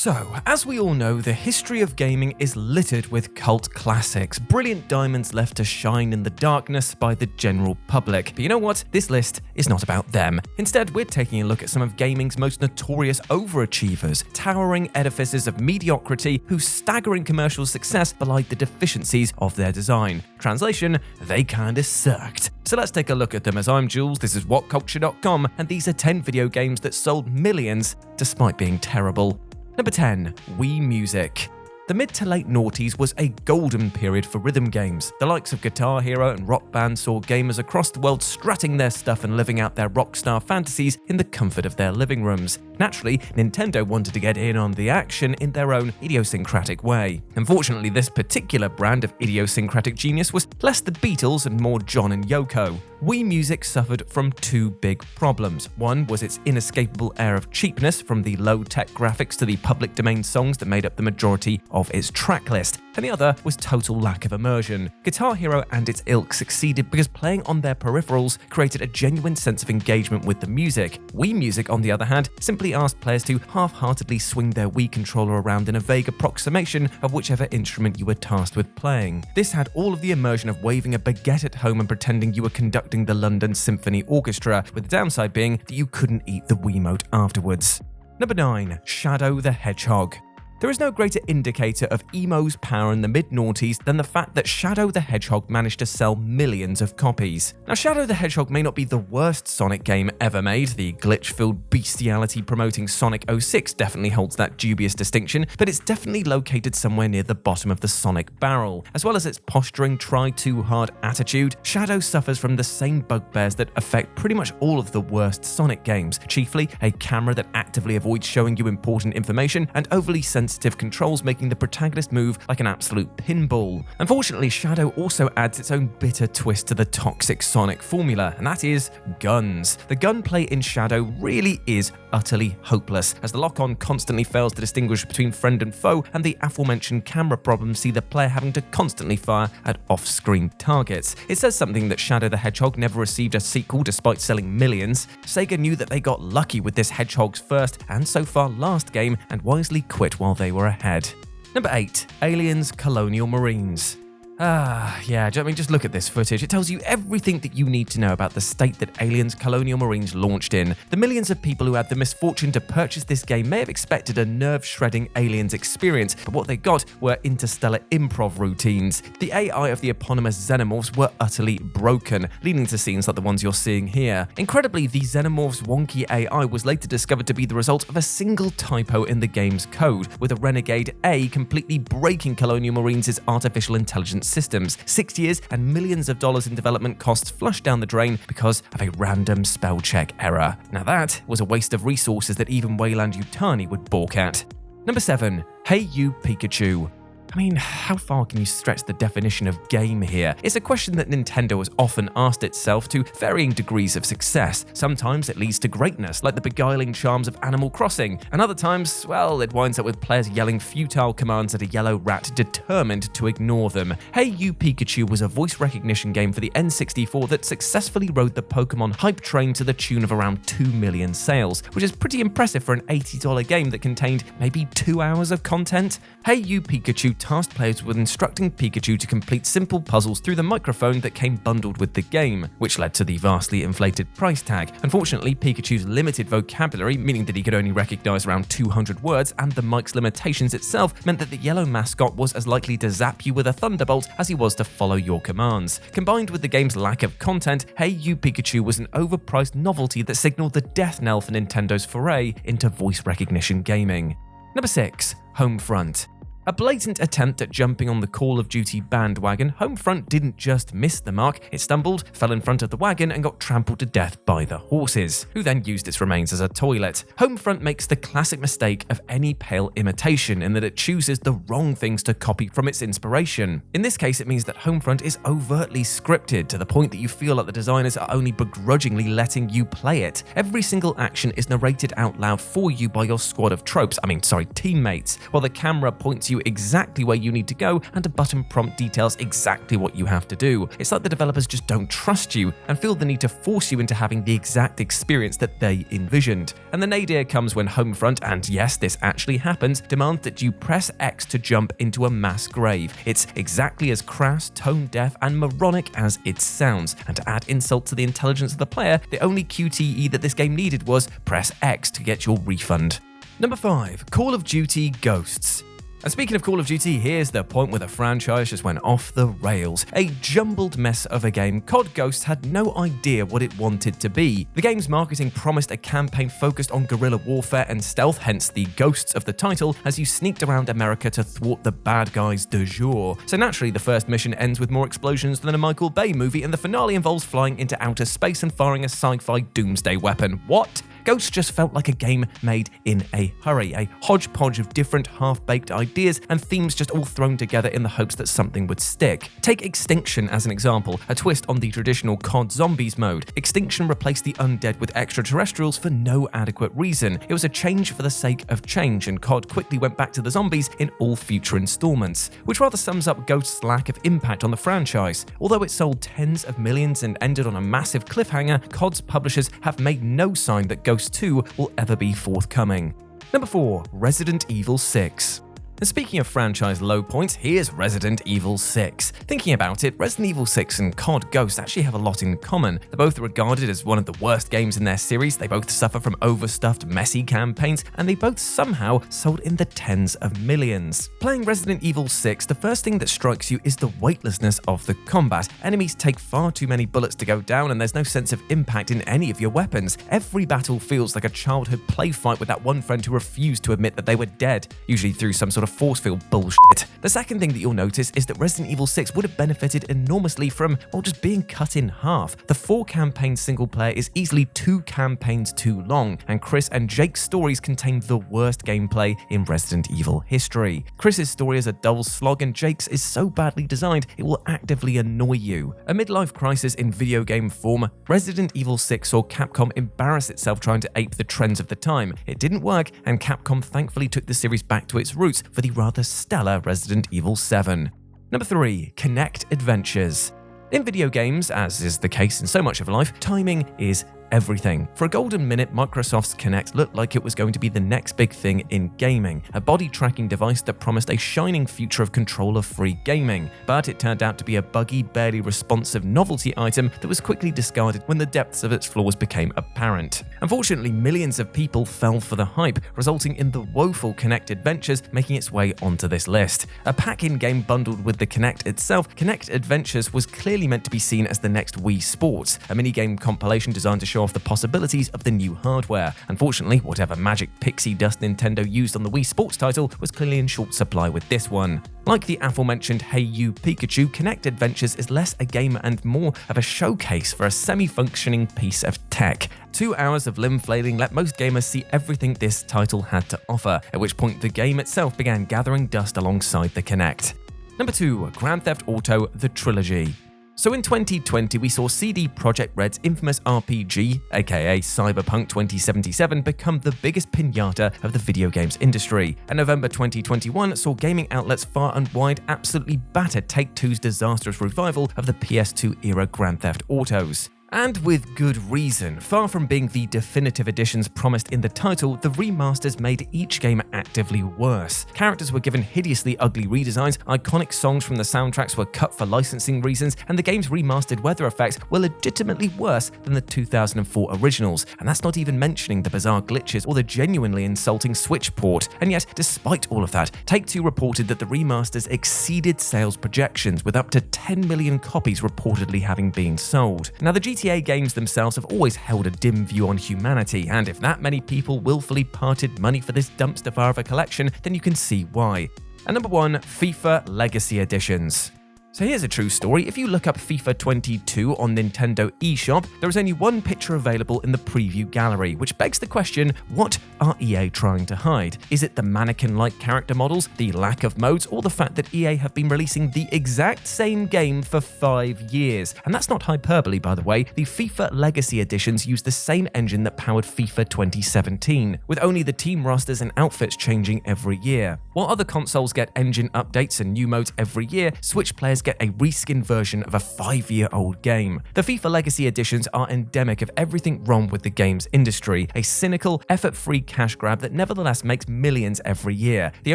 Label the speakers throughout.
Speaker 1: So, as we all know, the history of gaming is littered with cult classics, brilliant diamonds left to shine in the darkness by the general public. But you know what? This list is not about them. Instead, we're taking a look at some of gaming's most notorious overachievers, towering edifices of mediocrity whose staggering commercial success belied the deficiencies of their design. Translation, they kinda sucked. So let's take a look at them. As I'm Jules, this is WhatCulture.com, and these are 10 video games that sold millions despite being terrible. Number 10. Wii Music. The mid to late noughties was a golden period for rhythm games. The likes of Guitar Hero and Rock Band saw gamers across the world strutting their stuff and living out their rockstar fantasies in the comfort of their living rooms. Naturally, Nintendo wanted to get in on the action in their own idiosyncratic way. Unfortunately, this particular brand of idiosyncratic genius was less the Beatles and more John and Yoko. Wii Music suffered from two big problems. One was its inescapable air of cheapness, from the low-tech graphics to the public domain songs that made up the majority of its tracklist, and the other was total lack of immersion. Guitar Hero and its ilk succeeded because playing on their peripherals created a genuine sense of engagement with the music. Wii Music, on the other hand, simply asked players to half-heartedly swing their Wii controller around in a vague approximation of whichever instrument you were tasked with playing. This had all of the immersion of waving a baguette at home and pretending you were conducting the London Symphony Orchestra, with the downside being that you couldn't eat the Wiimote afterwards. Number 9. Shadow the Hedgehog. There is no greater indicator of emo's power in the mid-noughties than the fact that Shadow the Hedgehog managed to sell millions of copies. Now, Shadow the Hedgehog may not be the worst Sonic game ever made. The glitch-filled bestiality promoting Sonic 06 definitely holds that dubious distinction, but it's definitely located somewhere near the bottom of the Sonic barrel. As well as its posturing, try-too-hard attitude, Shadow suffers from the same bugbears that affect pretty much all of the worst Sonic games, chiefly a camera that actively avoids showing you important information and overly sensitive controls making the protagonist move like an absolute pinball. Unfortunately, Shadow also adds its own bitter twist to the toxic Sonic formula, and that is guns. The gunplay in Shadow really is utterly hopeless, as the lock-on constantly fails to distinguish between friend and foe, and the aforementioned camera problems see the player having to constantly fire at off-screen targets. It says something that Shadow the Hedgehog never received a sequel despite selling millions. Sega knew that they got lucky with this Hedgehog's first and so far last game and wisely quit while they were ahead. Number 8. Aliens Colonial Marines. Just look at this footage. It tells you everything that you need to know about the state that Aliens Colonial Marines launched in. The millions of people who had the misfortune to purchase this game may have expected a nerve-shredding Aliens experience, but what they got were interstellar improv routines. The AI of the eponymous xenomorphs were utterly broken, leading to scenes like the ones you're seeing here. Incredibly, the xenomorphs' wonky AI was later discovered to be the result of a single typo in the game's code, with a renegade A completely breaking Colonial Marines' artificial intelligence systems. 6 years and millions of dollars in development costs flushed down the drain because of a random spell check error. Now that was a waste of resources that even Weyland Yutani would balk at. Number 7. Hey You Pikachu. I mean, how far can you stretch the definition of game here? It's a question that Nintendo has often asked itself to varying degrees of success. Sometimes it leads to greatness, like the beguiling charms of Animal Crossing, and other times, well, it winds up with players yelling futile commands at a yellow rat determined to ignore them. Hey You Pikachu was a voice recognition game for the N64 that successfully rode the Pokemon hype train to the tune of around 2 million sales, which is pretty impressive for an $80 game that contained maybe 2 hours of content. Hey You Pikachu tasked players with instructing Pikachu to complete simple puzzles through the microphone that came bundled with the game, which led to the vastly inflated price tag. Unfortunately, Pikachu's limited vocabulary, meaning that he could only recognize around 200 words, and the mic's limitations itself meant that the yellow mascot was as likely to zap you with a thunderbolt as he was to follow your commands. Combined with the game's lack of content, Hey You Pikachu was an overpriced novelty that signaled the death knell for Nintendo's foray into voice recognition gaming. Number 6. Homefront. A blatant attempt at jumping on the Call of Duty bandwagon, Homefront didn't just miss the mark, it stumbled, fell in front of the wagon and got trampled to death by the horses, who then used its remains as a toilet. Homefront makes the classic mistake of any pale imitation in that it chooses the wrong things to copy from its inspiration. In this case, it means that Homefront is overtly scripted to the point that you feel like the designers are only begrudgingly letting you play it. Every single action is narrated out loud for you by your squad of teammates, while the camera points you you exactly where you need to go, and a button prompt details exactly what you have to do. It's like the developers just don't trust you and feel the need to force you into having the exact experience that they envisioned. And the nadir comes when HOMEFRONT, and yes, this actually happens, demands that you press X to jump into a mass grave. It's exactly as crass, tone-deaf, and moronic as it sounds. And to add insult to the intelligence of the player, the only QTE that this game needed was press X to get your refund. Number 5. Call of Duty Ghosts. And speaking of Call of Duty, here's the point where the franchise just went off the rails. A jumbled mess of a game, COD Ghosts had no idea what it wanted to be. The game's marketing promised a campaign focused on guerrilla warfare and stealth, hence the ghosts of the title, as you sneaked around America to thwart the bad guys du jour. So naturally, the first mission ends with more explosions than a Michael Bay movie, and the finale involves flying into outer space and firing a sci-fi doomsday weapon. What? Ghosts just felt like a game made in a hurry, a hodgepodge of different half-baked ideas and themes just all thrown together in the hopes that something would stick. Take Extinction as an example, a twist on the traditional COD Zombies mode. Extinction replaced the undead with extraterrestrials for no adequate reason. It was a change for the sake of change, and COD quickly went back to the zombies in all future installments, which rather sums up Ghost's lack of impact on the franchise. Although it sold tens of millions and ended on a massive cliffhanger, COD's publishers have made no sign that Ghost 2 will ever be forthcoming. Number 4. Resident Evil 6. And speaking of franchise low points, here's Resident Evil 6. Thinking about it, Resident Evil 6 and COD Ghost actually have a lot in common. They're both regarded as one of the worst games in their series, they both suffer from overstuffed, messy campaigns, and they both somehow sold in the tens of millions. Playing Resident Evil 6, the first thing that strikes you is the weightlessness of the combat. Enemies take far too many bullets to go down, and there's no sense of impact in any of your weapons. Every battle feels like a childhood play fight with that one friend who refused to admit that they were dead, usually through some sort of force field bullshit. The second thing that you'll notice is that Resident Evil 6 would have benefited enormously from, well, just being cut in half. The 4-campaign single player is easily 2 campaigns too long, and Chris and Jake's stories contain the worst gameplay in Resident Evil history. Chris's story is a dull slog, and Jake's is so badly designed it will actively annoy you. A midlife crisis in video game form, Resident Evil 6 saw Capcom embarrass itself trying to ape the trends of the time. It didn't work, and Capcom thankfully took the series back to its roots for the rather stellar Resident Evil 7. Number 3. KINECT Adventures. In video games, as is the case in so much of life, timing is everything. For a golden minute, Microsoft's KINECT looked like it was going to be the next big thing in gaming, a body tracking device that promised a shining future of controller-free gaming. But it turned out to be a buggy, barely responsive novelty item that was quickly discarded when the depths of its flaws became apparent. Unfortunately, millions of people fell for the hype, resulting in the woeful KINECT Adventures making its way onto this list. A pack-in game bundled with the KINECT itself, KINECT Adventures was clearly meant to be seen as the next Wii Sports, a minigame compilation designed to show off the possibilities of the new hardware. Unfortunately, whatever magic pixie dust Nintendo used on the Wii Sports title was clearly in short supply with this one. Like the aforementioned Hey You Pikachu, KINECT Adventures is less a game and more of a showcase for a semi-functioning piece of tech. 2 hours of limb flailing let most gamers see everything this title had to offer, at which point the game itself began gathering dust alongside the KINECT. Number 2. Grand Theft Auto: The Trilogy. So in 2020, we saw CD Projekt Red's infamous RPG, aka Cyberpunk 2077, become the biggest piñata of the video games industry. And November 2021 saw gaming outlets far and wide absolutely batter Take-Two's disastrous revival of the PS2-era Grand Theft Autos. And with good reason. Far from being the definitive editions promised in the title, the remasters made each game actively worse. Characters were given hideously ugly redesigns, iconic songs from the soundtracks were cut for licensing reasons, and the game's remastered weather effects were legitimately worse than the 2004 originals. And that's not even mentioning the bizarre glitches or the genuinely insulting Switch port. And yet, despite all of that, Take-Two reported that the remasters exceeded sales projections, with up to 10 million copies reportedly having been sold. Now, the GTA games themselves have always held a dim view on humanity, and if that many people willfully parted money for this dumpster fire of a collection, then you can see why. And number 1, FIFA Legacy Editions. So here's a true story. If you look up FIFA 22 on Nintendo eShop, there is only one picture available in the preview gallery, which begs the question, what are EA trying to hide? Is it the mannequin-like character models, the lack of modes, or the fact that EA have been releasing the exact same game for 5 years? And that's not hyperbole, by the way. The FIFA Legacy Editions use the same engine that powered FIFA 2017, with only the team rosters and outfits changing every year. While other consoles get engine updates and new modes every year, Switch players get a reskinned version of a 5-year-old game. The FIFA Legacy Editions are endemic of everything wrong with the games industry, a cynical, effort-free cash grab that nevertheless makes millions every year. The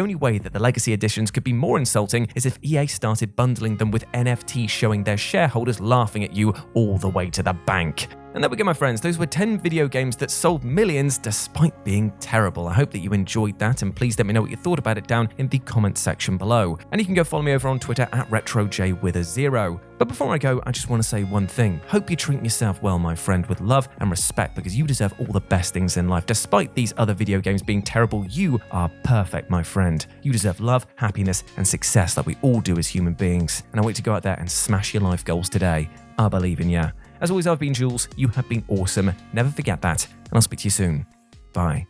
Speaker 1: only way that the Legacy Editions could be more insulting is if EA started bundling them with NFTs showing their shareholders laughing at you all the way to the bank. And there we go, my friends. Those were 10 video games that sold millions despite being terrible. I hope that you enjoyed that, and please let me know what you thought about it down in the comments section below. And you can go follow me over on Twitter at RetroJ. But before I go, I just want to say one thing. Hope you're treating yourself well, my friend, with love and respect, because you deserve all the best things in life. Despite these other video games being terrible, you are perfect, my friend. You deserve love, happiness, and success like we all do as human beings. And I want you to go out there and smash your life goals today. I believe in ya. As always, I've been Jules. You have been awesome. Never forget that. And I'll speak to you soon. Bye.